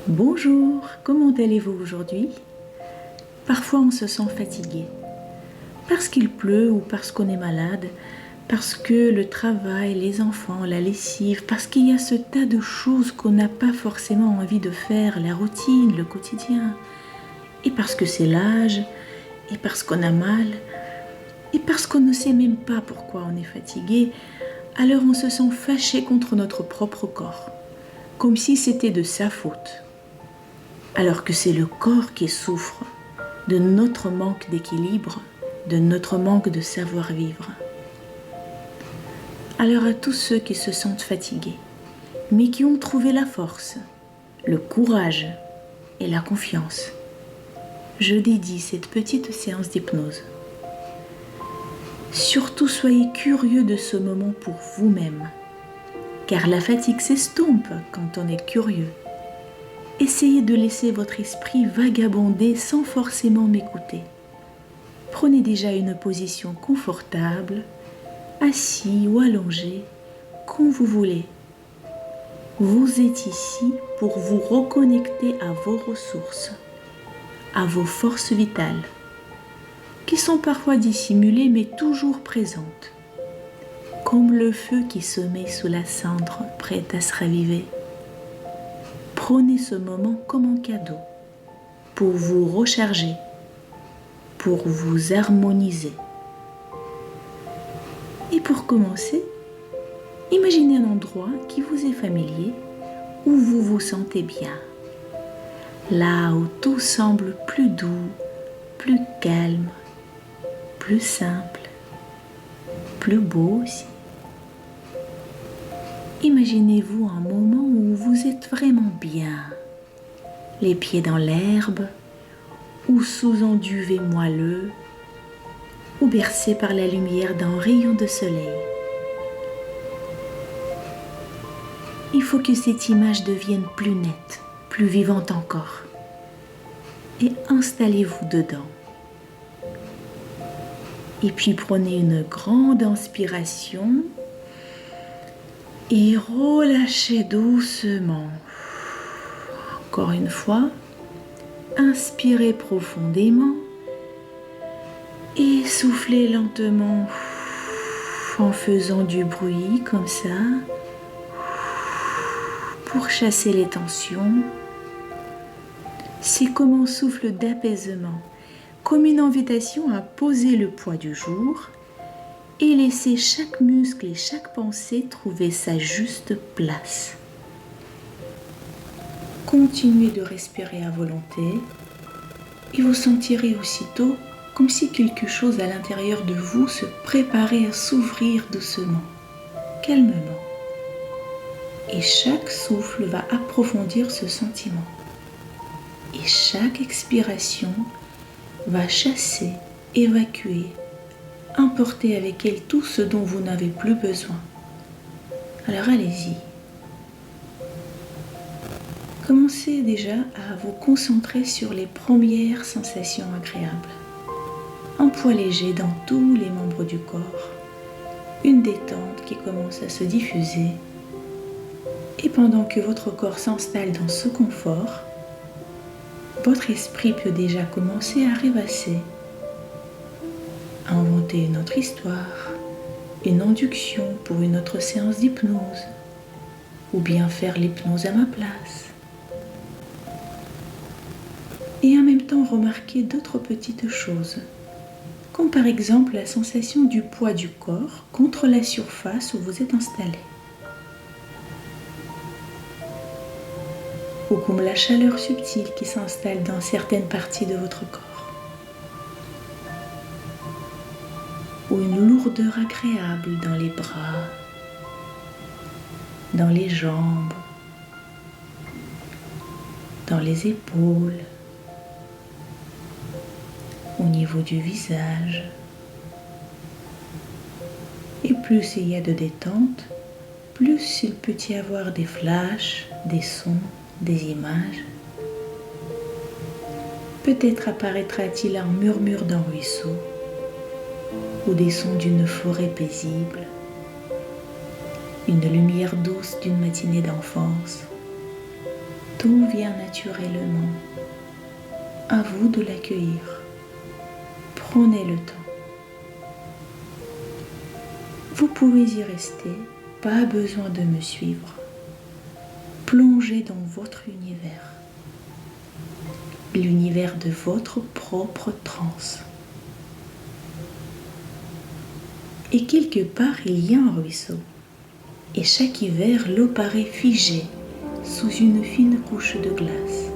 Bonjour, comment allez-vous aujourd'hui? Parfois on se sent fatigué, parce qu'il pleut ou parce qu'on est malade, parce que le travail, les enfants, la lessive, parce qu'il y a ce tas de choses qu'on n'a pas forcément envie de faire, la routine, le quotidien, et parce que c'est l'âge, et parce qu'on a mal, et parce qu'on ne sait même pas pourquoi on est fatigué, alors on se sent fâché contre notre propre corps, comme si c'était de sa faute. Alors que c'est le corps qui souffre de notre manque d'équilibre, de notre manque de savoir-vivre. Alors à tous ceux qui se sentent fatigués, mais qui ont trouvé la force, le courage et la confiance, je dédie cette petite séance d'hypnose. Surtout soyez curieux de ce moment pour vous-même, car la fatigue s'estompe quand on est curieux. Essayez de laisser votre esprit vagabonder sans forcément m'écouter. Prenez déjà une position confortable, assis ou allongé, comme vous voulez. Vous êtes ici pour vous reconnecter à vos ressources, à vos forces vitales, qui sont parfois dissimulées mais toujours présentes, comme le feu qui se met sous la cendre prête à se raviver. Prenez ce moment comme un cadeau pour vous recharger, pour vous harmoniser. Et pour commencer, imaginez un endroit qui vous est familier, où vous vous sentez bien. Là où tout semble plus doux, plus calme, plus simple, plus beau aussi. Imaginez-vous un moment où vous êtes vraiment bien, les pieds dans l'herbe, ou sous un duvet moelleux, ou bercé par la lumière d'un rayon de soleil. Il faut que cette image devienne plus nette, plus vivante encore. Et installez-vous dedans. Et puis prenez une grande inspiration et relâchez doucement. Encore une fois, inspirez profondément et soufflez lentement en faisant du bruit comme ça pour chasser les tensions. C'est comme un souffle d'apaisement, comme une invitation à poser le poids du jour et laisser chaque muscle et chaque pensée trouver sa juste place. Continuez de respirer à volonté et vous sentirez aussitôt comme si quelque chose à l'intérieur de vous se préparait à s'ouvrir doucement, calmement. Et chaque souffle va approfondir ce sentiment. Et chaque expiration va chasser, évacuer, emporter avec elle tout ce dont vous n'avez plus besoin. Alors allez-y. Commencez déjà à vous concentrer sur les premières sensations agréables. Un poids léger dans tous les membres du corps, une détente qui commence à se diffuser. Et pendant que votre corps s'installe dans ce confort, votre esprit peut déjà commencer à rêvasser, à inventer une autre histoire, une induction pour une autre séance d'hypnose, ou bien faire l'hypnose à ma place. Et en même temps remarquer d'autres petites choses, comme par exemple la sensation du poids du corps contre la surface où vous êtes installé. Ou comme la chaleur subtile qui s'installe dans certaines parties de votre corps. Ou une lourdeur agréable dans les bras, dans les jambes, dans les épaules, au niveau du visage. Et plus il y a de détente, plus il peut y avoir des flashs, des sons, des images. Peut-être apparaîtra-t-il un murmure d'un ruisseau ou des sons d'une forêt paisible, une lumière douce d'une matinée d'enfance, Tout vient naturellement. À vous de l'accueillir. Prenez le temps. Vous pouvez y rester, pas besoin de me suivre. Plongez dans votre univers. L'univers de votre propre transe. Et quelque part, il y a un ruisseau. Et chaque hiver, l'eau paraît figée sous une fine couche de glace,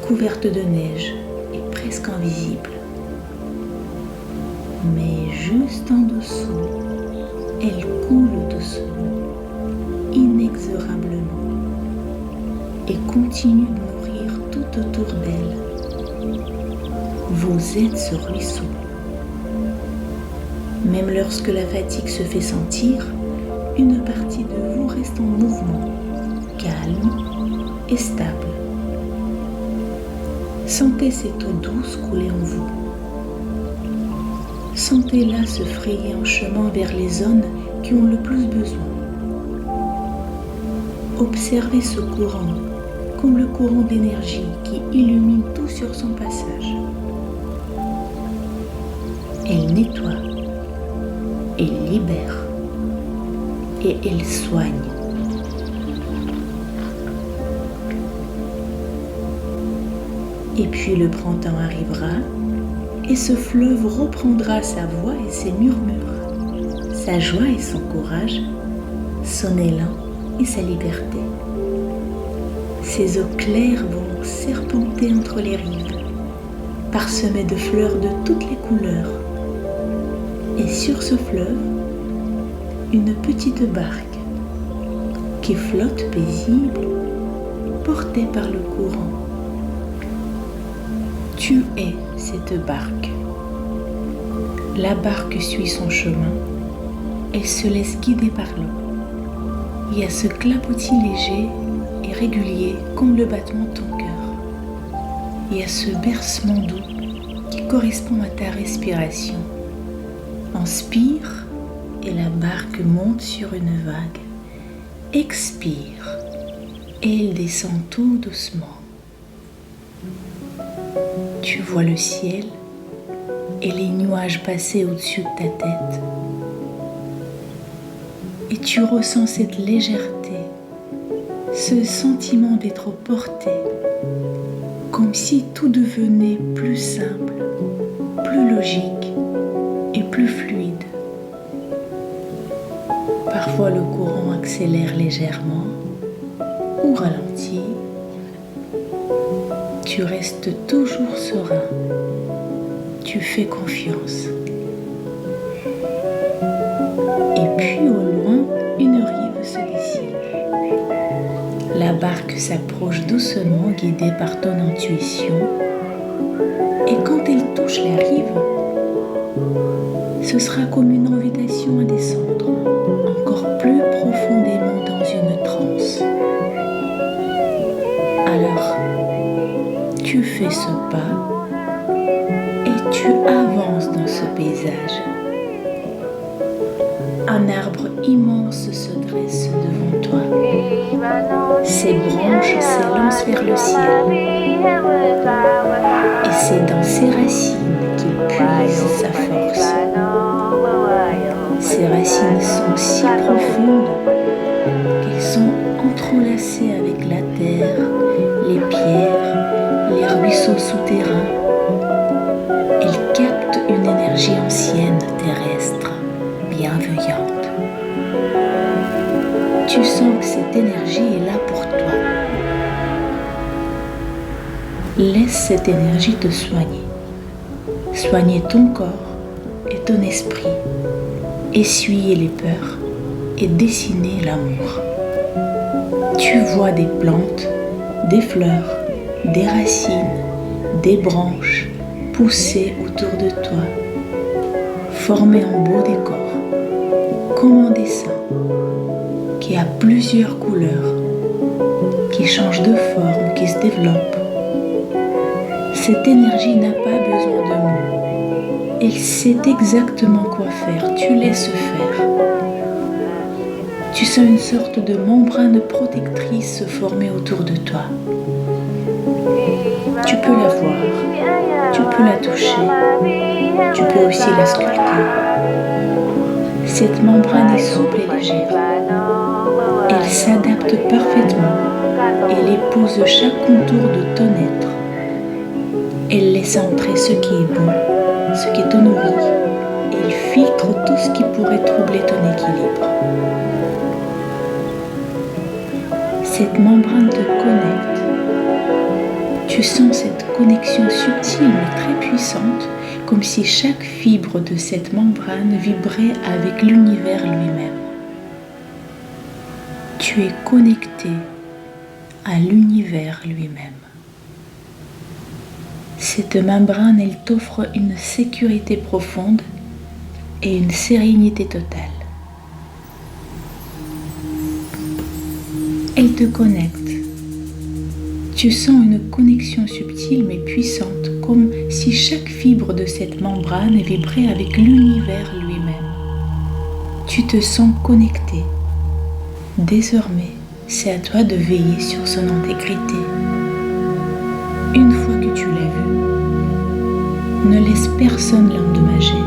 couverte de neige et presque invisible. Mais juste en dessous, elle coule doucement, inexorablement, et continue de nourrir tout autour d'elle. Vous êtes ce ruisseau. Même lorsque la fatigue se fait sentir, une partie de vous reste en mouvement, calme et stable. Sentez cette eau douce couler en vous. Sentez-la se frayer un chemin vers les zones qui ont le plus besoin. Observez ce courant comme le courant d'énergie qui illumine tout sur son passage. Elle nettoie, elle libère et elle soigne. Et puis le printemps arrivera et ce fleuve reprendra sa voix et ses murmures, sa joie et son courage, son élan et sa liberté. Ses eaux claires vont serpenter entre les rives, parsemées de fleurs de toutes les couleurs. Et sur ce fleuve, une petite barque qui flotte paisible, portée par le courant. Tu es cette barque. La barque suit son chemin et se laisse guider par l'eau. Il y a ce clapotis léger et régulier comme le battement de ton cœur. Il y a ce bercement doux qui correspond à ta respiration. Inspire et la barque monte sur une vague. Expire et elle descend tout doucement. Tu vois le ciel et les nuages passer au-dessus de ta tête. Et tu ressens cette légèreté, ce sentiment d'être porté, comme si tout devenait plus simple, plus logique et plus fluide. Parfois le courant accélère légèrement ou ralentit. Tu restes toujours serein. Tu fais confiance. Et puis au loin, une rive se dessine. La barque s'approche doucement, guidée par ton intuition. Et quand elle touche la rive, ce sera comme une invitation à descendre encore plus profondément dans une transe. Alors, tu fais ce pas et tu avances dans ce paysage. Un arbre immense se dresse devant toi. Ses branches s'élancent vers le ciel. Et c'est dans ses racines qu'il puise sa force. Ses racines sont si profondes qu'elles sont entrelacées avec la terre, les pierres, les ruisseaux souterrains. Elle capte une énergie ancienne, terrestre, bienveillante. Tu sens que cette énergie est là pour toi. Laisse cette énergie te soigner. Soigner ton corps et ton esprit. Essuyer les peurs et dessiner l'amour. Tu vois des plantes, des fleurs, des racines, des branches pousser autour de toi, former un beau décor, comme un dessin qui a plusieurs couleurs, qui change de forme, qui se développe. Cette énergie n'a pas besoin de mots. Elle sait exactement quoi faire. Tu laisses faire. Tu sens une sorte de membrane protectrice se former autour de toi. Tu peux la voir, tu peux la toucher, tu peux aussi la sculpter. Cette membrane est souple et légère. Elle s'adapte parfaitement. Elle épouse chaque contour de ton être. Elle laisse entrer ce qui est bon, ce qui te nourrit. Et elle filtre tout ce qui pourrait troubler ton équilibre. Cette membrane te connecte. Tu sens cette connexion subtile mais très puissante, comme si chaque fibre de cette membrane vibrait avec l'univers lui-même. Tu es connecté à l'univers lui-même. Cette membrane, elle t'offre une sécurité profonde et une sérénité totale. Elle te connecte. Tu sens une connexion subtile mais puissante, comme si chaque fibre de cette membrane vibrait avec l'univers lui-même. Tu te sens connecté. Désormais, c'est à toi de veiller sur son intégrité. Une fois que tu l'as vu, ne laisse personne l'endommager.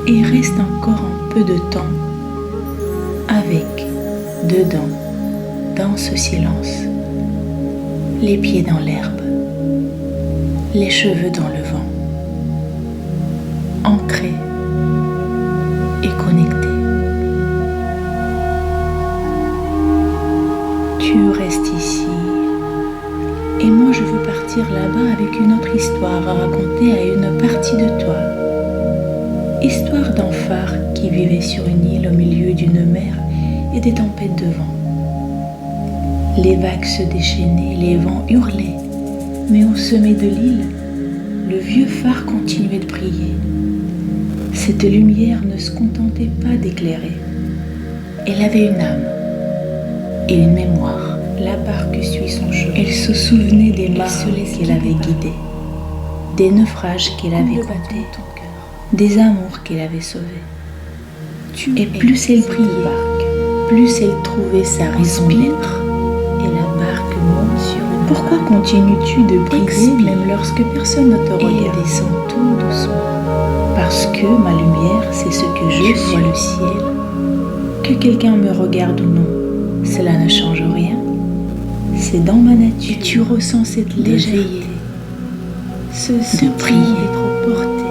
Et reste encore un peu de temps avec, dedans, dans ce silence, les pieds dans l'herbe, les cheveux dans le vent, ancrés et connectés. Tu restes ici et moi je veux partir là-bas avec une autre histoire à raconter à une partie de toi. Histoire d'un phare qui vivait sur une île au milieu d'une mer et des tempêtes de vent. Les vagues se déchaînaient, les vents hurlaient, mais au sommet de l'île, le vieux phare continuait de briller. Cette lumière ne se contentait pas d'éclairer. Elle avait une âme et une mémoire. La barque suit son chemin. Elle se souvenait des marées qu'elle avait guidées, des naufrages qu'elle avait comptés, des amours qu'elle avait sauvés. Et plus elle priait, plus elle trouvait sa raison d'être. Et la barque monte sur une... Pourquoi continues-tu de prier même lorsque personne ne te regarde? Et descend tout doucement. Parce que ma lumière, c'est ce que je suis. Le ciel. Que quelqu'un me regarde ou non, cela ne change rien. C'est dans ma nature. Tu ressens cette légèreté, de prier, d'être porté,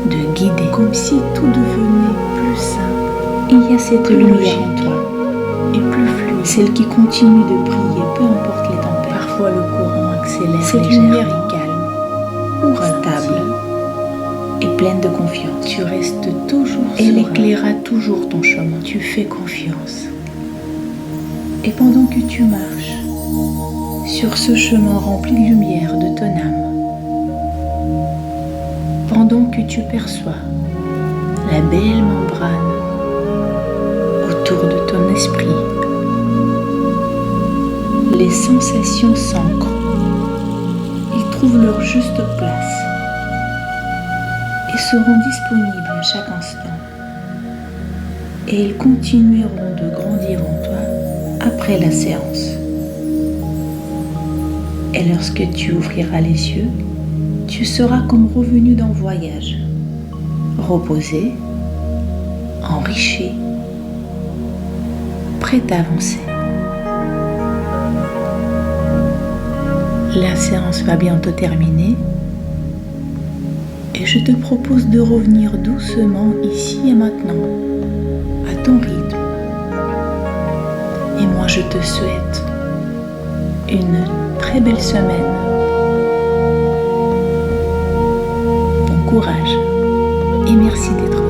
de guider, comme si tout devenait plus simple. Il y a cette lumière en toi, et plus fluide, celle qui continue de briller, peu importe les tempêtes. Parfois le courant accélère. Cette lumière est calme, ou stable, et pleine de confiance. Tu restes toujours serein. Elle éclairera toujours ton chemin. Tu fais confiance. Et pendant que tu marches sur ce chemin rempli de lumière de ton âme, pendant que tu perçois la belle membrane autour de ton esprit, les sensations s'ancrent, ils trouvent leur juste place et seront disponibles à chaque instant. Et ils continueront de grandir en toi après la séance. Et lorsque tu ouvriras les yeux, tu seras comme revenu d'un voyage, reposé, enrichi, prêt à avancer. La séance va bientôt terminer et je te propose de revenir doucement ici et maintenant, à ton rythme. Et moi je te souhaite une très belle semaine. Bon courage et merci d'être